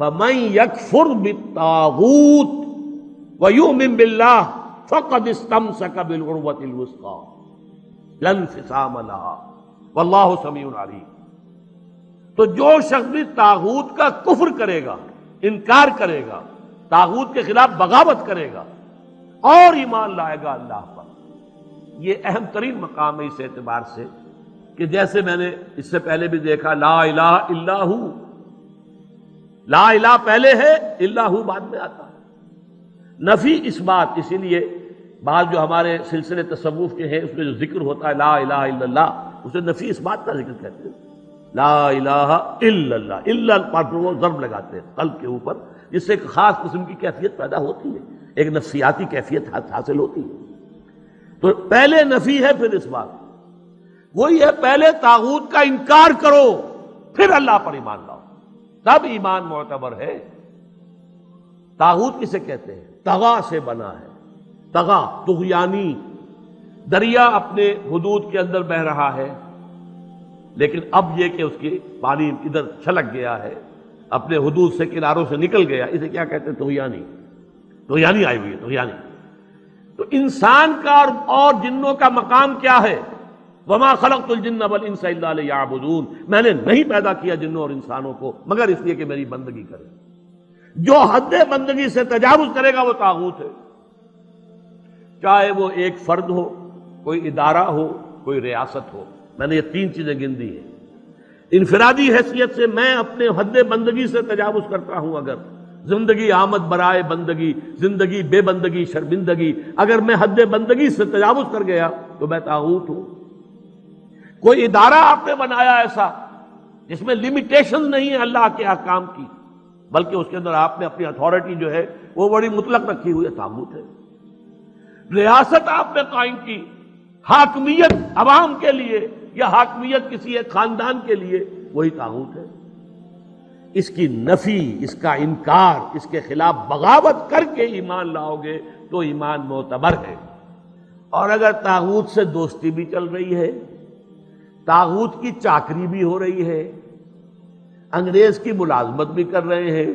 فَمَن يَكْفُرْ بِالطَّاغُوتِ وَيُؤْمِن بِاللَّهِ فَقَدِ اسْتَمْسَكَ بِالْعُرْوَةِ الْوُثْقَىٰ لَا انفصام لَهَا وَاللَّهُ سَمِيعٌ عَلِيمٌ۔ تو جو شخص بھی طاغوت کا کفر کرے گا، انکار کرے گا، طاغوت کے خلاف بغاوت کرے گا اور ایمان لائے گا اللہ پر، یہ اہم ترین مقام ہے اس اعتبار سے کہ جیسے میں نے اس سے پہلے بھی دیکھا لا الہ الا ہو، لا الہ پہلے ہے، الا ہو بعد میں آتا ہے، نفی اس بات۔ اسی لیے بعض جو ہمارے سلسلے تصوف کے ہیں اس میں جو ذکر ہوتا ہے لا الہ الا اللہ، اسے نفی اس بات کا ذکر کہتے ہیں، لا الہ الا اللہ، الا پر وہ ضرب لگاتے ہیں قلب کے اوپر، جس سے ایک خاص قسم کی کیفیت پیدا ہوتی ہے، ایک نفسیاتی کیفیت حاصل ہوتی ہے۔ تو پہلے نفی ہے پھر اس بات، وہی ہے پہلے طاغوت کا انکار کرو پھر اللہ پر ایمان لاؤ، تب ایمان معتبر ہے۔ طاغوت کسے کہتے ہیں؟ طغا سے بنا ہے، طغا طغیانی، دریا اپنے حدود کے اندر بہ رہا ہے لیکن اب یہ کہ اس کی پانی ادھر چھلک گیا ہے، اپنے حدود سے کناروں سے نکل گیا، اسے کیا کہتے ہیں؟ طغیانی، طغیانی آئی ہوئی ہے، طغیانی۔ تو انسان کا اور جنوں کا مقام کیا ہے؟ وما خلقت الجن والانس الا لیعبدون، میں نے نہیں پیدا کیا جنوں اور انسانوں کو مگر اس لیے کہ میری بندگی کریں۔ جو حد بندگی سے تجاوز کرے گا وہ طاغوت ہے، چاہے وہ ایک فرد ہو، کوئی ادارہ ہو، کوئی ریاست ہو۔ میں نے یہ تین چیزیں گن دی ہیں۔ انفرادی حیثیت سے میں اپنے حد بندگی سے تجاوز کرتا ہوں، اگر زندگی آمد برائے بندگی، زندگی بے بندگی شرمندگی، اگر میں حد بندگی سے تجاوز کر گیا تو میں طاغوت ہوں۔ کوئی ادارہ آپ نے بنایا ایسا جس میں لمیٹیشن نہیں ہے اللہ کے احکام کی، بلکہ اس کے اندر آپ نے اپنی اتھارٹی جو ہے وہ بڑی مطلق رکھی ہوئی ہے، طاغوت ہے۔ ریاست آپ نے قائم کی، حاکمیت عوام کے لیے یا حاکمیت کسی ایک خاندان کے لیے، وہی طاغوت ہے۔ اس کی نفی، اس کا انکار، اس کے خلاف بغاوت کر کے ایمان لاؤ گے تو ایمان معتبر ہے۔ اور اگر طاغوت سے دوستی بھی چل رہی ہے، طاغوت کی چاکری بھی ہو رہی ہے، انگریز کی ملازمت بھی کر رہے ہیں،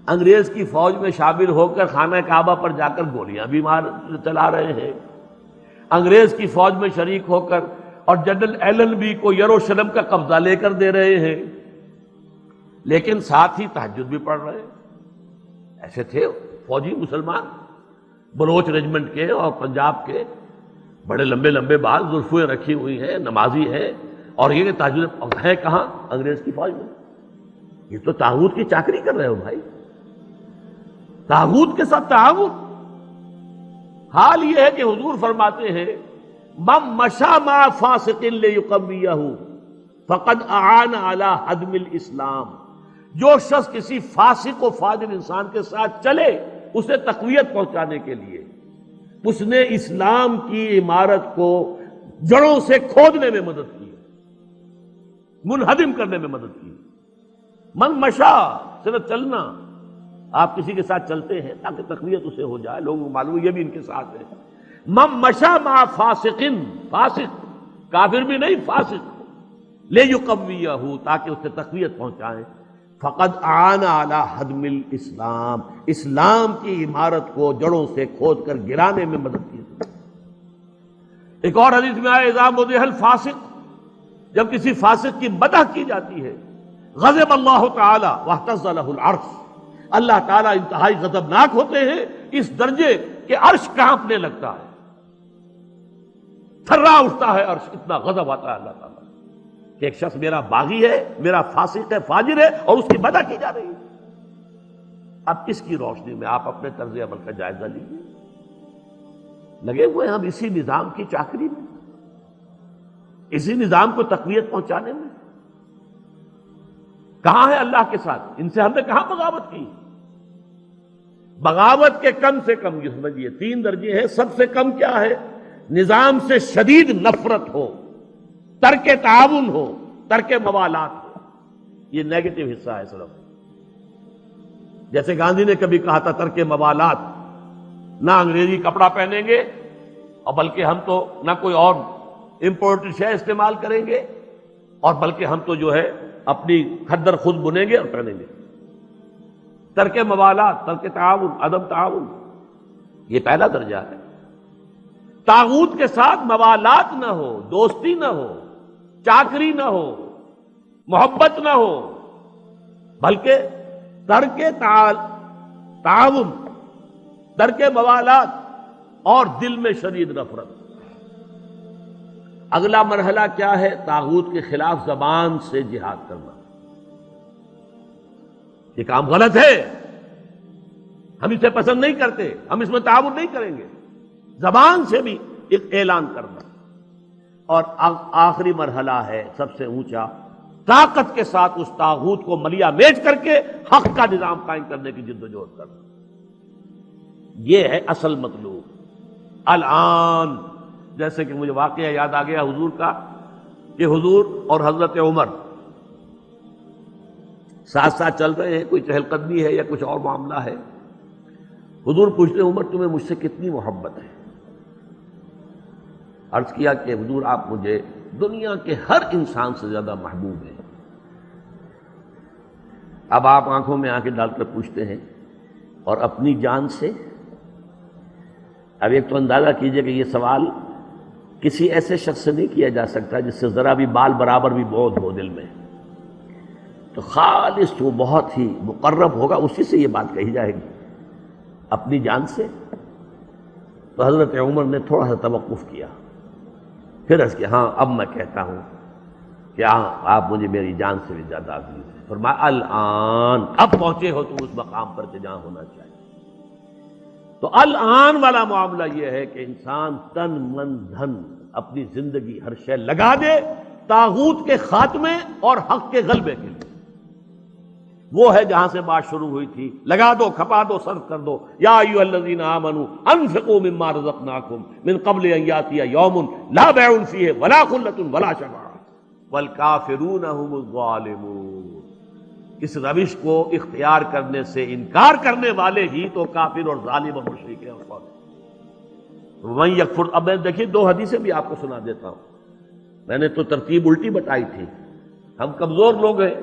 انگریز کی فوج میں شامل ہو کر خانہ کعبہ پر جا کر گولیاں بھی چلا رہے ہیں، انگریز کی فوج میں شریک ہو کر اور جنرل ایلن بی کو یروشلم کا قبضہ لے کر دے رہے ہیں، لیکن ساتھ ہی تہجد بھی پڑھ رہے ہیں۔ ایسے تھے فوجی مسلمان بلوچ ریجمنٹ کے اور پنجاب کے، بڑے لمبے لمبے بال، زلفیں رکھی ہوئی ہیں، نمازی ہیں، اور یہ کہ تہجد ہے کہاں؟ انگریز کی فوج میں۔ یہ تو طاغوت کی چاکری کر رہے ہو بھائی، طاغوت کے ساتھ تعاون۔ حال یہ ہے کہ حضور فرماتے ہیں من مشى مع فاسق ليقويه فقد اعان على هدم الاسلام، جو شخص کسی فاسق و فاجر انسان کے ساتھ چلے اسے تقویت پہنچانے کے لیے، اس نے اسلام کی عمارت کو جڑوں سے کھودنے میں مدد کی، منہدم کرنے میں مدد کی۔ من مشا صرف چلنا، آپ کسی کے ساتھ چلتے ہیں تاکہ تقویت اسے ہو جائے، لوگوں کو معلوم یہ بھی ان کے ساتھ ہے۔ من مشا مع فاسق، فاسق کافر بھی نہیں، فاسق، لیقویہ، تاکہ اسے تقویت پہنچائیں۔ فقد اعان علی ہدم الاسلام، اسلام کی عمارت کو جڑوں سے کھود کر گرانے میں مدد کی۔ ایک اور حدیث میں آیا اذا مدح الفاسق، جب کسی فاسق کی مدح کی جاتی ہے، غضب اللہ تعالی واہتز لہ العرش، اللہ تعالیٰ انتہائی غضبناک ہوتے ہیں اس درجے کہ عرش کانپنے لگتا ہے، تھرا اٹھتا ہے عرش، اتنا غضب آتا ہے اللہ تعالیٰ کہ ایک شخص میرا باغی ہے، میرا فاسق ہے، فاجر ہے، اور اس کی مدح کی جا رہی ہے۔ اب اس کی روشنی میں آپ اپنے طرز عمل کا جائزہ لیجیے۔ لگے ہوئے ہم اسی نظام کی چاکری میں، اسی نظام کو تقویت پہنچانے میں۔ کہاں ہے اللہ کے ساتھ؟ ان سے ہم نے کہاں بغاوت کی؟ بغاوت کے کم سے کم یہ سمجھیے 3 درجے ہیں۔ سب سے کم کیا ہے؟ نظام سے شدید نفرت ہو، ترک تعاون ہو، ترک موالات ہو، یہ نیگیٹو حصہ ہے صرف۔ جیسے گاندھی نے کبھی کہا تھا ترک موالات، نہ انگریزی کپڑا پہنیں گے اور بلکہ ہم تو نہ کوئی اور امپورٹڈ شے استعمال کریں گے، اور بلکہ ہم تو جو ہے اپنی کھدر خود بنیں گے اور پہنیں گے۔ ترک موالات، ترک تعاون، عدم تعاون، یہ پہلا درجہ ہے۔ طاغوت کے ساتھ موالات نہ ہو، دوستی نہ ہو، چاکری نہ ہو، محبت نہ ہو، بلکہ ترک تعاون، ترک موالات اور دل میں شدید نفرت۔ اگلا مرحلہ کیا ہے؟ طاغوت کے خلاف زبان سے جہاد کرنا۔ یہ کام غلط ہے، ہم اسے پسند نہیں کرتے، ہم اس میں تعاون نہیں کریں گے، زبان سے بھی ایک اعلان کرنا۔ اور آخری مرحلہ ہے سب سے اونچا، طاقت کے ساتھ اس طاغوت کو ملیا میٹ کر کے حق کا نظام قائم کرنے کی جدوجہد کرنا۔ یہ ہے اصل مطلوب۔ الآن جیسے کہ مجھے واقعہ یاد آ گیا حضور کا، کہ حضور اور حضرت عمر ساتھ ساتھ چل رہے ہیں، کوئی چہل قدمی ہے یا کچھ اور معاملہ ہے۔ حضور پوچھتے ہیں عمر تمہیں مجھ سے کتنی محبت ہے؟ عرض کیا کہ حضور آپ مجھے دنیا کے ہر انسان سے زیادہ محبوب ہیں۔ اب آپ آنکھوں میں آنکھیں ڈال کر پوچھتے ہیں اور اپنی جان سے؟ اب ایک تو اندازہ کیجئے کہ یہ سوال کسی ایسے شخص سے نہیں کیا جا سکتا جس سے ذرا بھی بال برابر بھی بودھ ہو دل میں، تو خالص وہ بہت ہی مقرب ہوگا، اسی سے یہ بات کہی جائے گی۔ اپنی جان سے؟ تو حضرت عمر نے تھوڑا سا توقف کیا، پھر عرض کیا ہاں اب میں کہتا ہوں کہ ہاں آپ مجھے میری جان سے بھی زیادہ عزیز ہیں۔ فرمایا الآن، اب پہنچے ہو تم اس مقام پر کہ جہاں ہونا چاہیے۔ تو الآن والا معاملہ یہ ہے کہ انسان تن من دھن اپنی زندگی ہر شے لگا دے طاغوت کے خاتمے اور حق کے غلبے کے لیے۔ وہ ہے جہاں سے بات شروع ہوئی تھی، لگا دو، کھپا دو، صرف کر دو۔ یا ایھا الذین آمنوا انفقوا مما رزقناکم من قبل ان یاتی یوم لا بیع فیہ ولا خلۃ ولا شفاعۃ والکافرون هم الظالمون۔ اس روش کو اختیار کرنے سے انکار کرنے والے ہی تو کافر اور ظالم اور مشرک ہیں۔ وَمَن یکفر، اب میں دیکھیے دو حدیثیں بھی آپ کو سنا دیتا ہوں، میں نے تو ترتیب الٹی بتائی تھی، ہم کمزور لوگ ہیں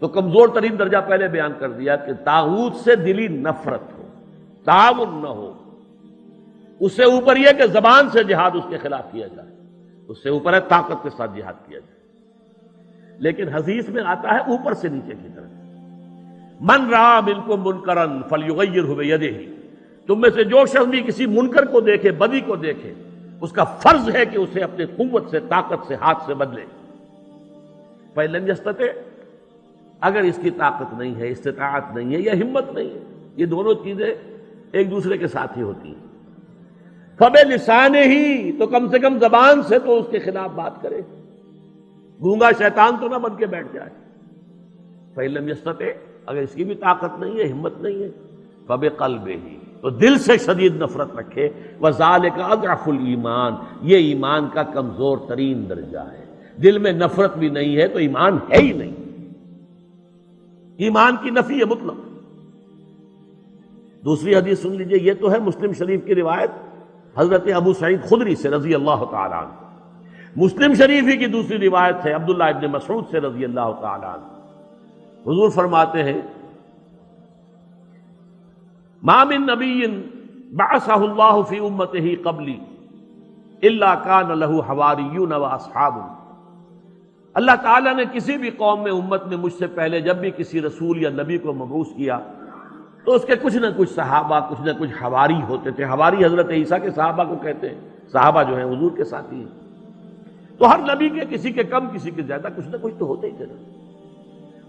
تو کمزور ترین درجہ پہلے بیان کر دیا کہ طاغوت سے دلی نفرت ہو، تعاون نہ ہو۔ اس سے اوپر یہ کہ زبان سے جہاد اس کے خلاف کیا جائے، اس سے اوپر ہے طاقت کے ساتھ جہاد کیا جائے۔ لیکن حدیث میں آتا ہے اوپر سے نیچے کی طرف، من رأى منکم منکرا فلیغیرہ بیدہ، تم میں سے جو شخص بھی کسی منکر کو دیکھے، بدی کو دیکھے، اس کا فرض ہے کہ اسے اپنے قوت سے، طاقت سے، ہاتھ سے بدلے۔ فَإِن لَمْ يَسْتَطِعْ، اگر اس کی طاقت نہیں ہے، استطاعت نہیں ہے یا ہمت نہیں ہے، یہ دونوں چیزیں ایک دوسرے کے ساتھ ہی ہوتی ہیں، فَبِلِسَانِهِ، تو کم سے کم زبان سے تو اس کے خلاف بات کرے، گونگا شیطان تو نہ بن کے بیٹھ جائے۔ فَإِن لَمْ يَسْتَطِعْ، اگر اس کی بھی طاقت نہیں ہے، ہمت نہیں ہے، فَبِقَلْبِهِ، تو دل سے شدید نفرت رکھے، وَذَلِكَ أَضْعَفُ الْإِيمَانِ، یہ ایمان کا کمزور ترین درجہ ہے۔ دل میں نفرت بھی نہیں ہے تو ایمان ہے ہی نہیں، ایمان کی نفی ہے مطلق۔ دوسری حدیث سن لیجئے، یہ تو ہے مسلم شریف کی روایت حضرت ابو سعید خدری سے رضی اللہ تعالی عنہ۔ مسلم شریف ہی کی دوسری روایت ہے عبداللہ ابن مسعود سے رضی اللہ تعالی عنہ۔ حضور فرماتے ہیں ما من نبی بعثہ اللہ فی امتہ قبلی الا کان لہ حواریون و اصحاب، اللہ تعالیٰ نے کسی بھی قوم میں، امت میں مجھ سے پہلے جب بھی کسی رسول یا نبی کو مبعوث کیا تو اس کے کچھ نہ کچھ صحابہ، کچھ نہ کچھ حواری ہوتے تھے۔ حواری حضرت عیسیٰ کے صحابہ کو کہتے ہیں، صحابہ جو ہیں حضور کے ساتھی ہیں۔ تو ہر نبی کے کسی کے کم کسی کے زیادہ کچھ نہ کچھ تو ہوتے ہی تھے۔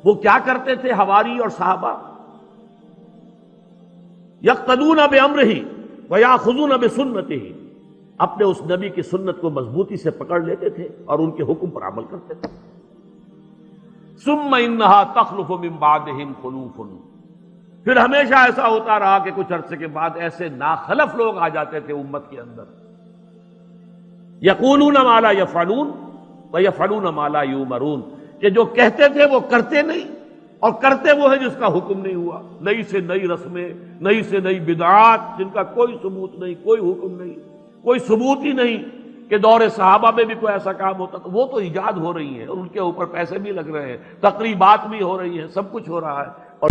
وہ کیا کرتے تھے حواری اور صحابہ؟ یقتدون بامرہ ویاخذون بسنتہ، اپنے اس نبی کی سنت کو مضبوطی سے پکڑ لیتے تھے اور ان کے حکم پر عمل کرتے تھے۔ ثم انہا تخلف من بعدہم خلوف، پھر ہمیشہ ایسا ہوتا رہا کہ کچھ عرصے کے بعد ایسے ناخلف لوگ آ جاتے تھے امت کے اندر، یقولون ما لا یفعلون ویفعلون ما لا یؤمرون، کہ جو کہتے تھے وہ کرتے نہیں اور کرتے وہ ہیں جس کا حکم نہیں ہوا۔ نئی سے نئی رسمیں، نئی سے نئی بدعات جن کا کوئی ثبوت نہیں، کوئی حکم نہیں، کوئی ثبوت ہی نہیں کہ دور صحابہ میں بھی کوئی ایسا کام ہوتا تو وہ تو ایجاد ہو رہی ہیں اور ان کے اوپر پیسے بھی لگ رہے ہیں، تقریبات بھی ہو رہی ہیں، سب کچھ ہو رہا ہے۔ اور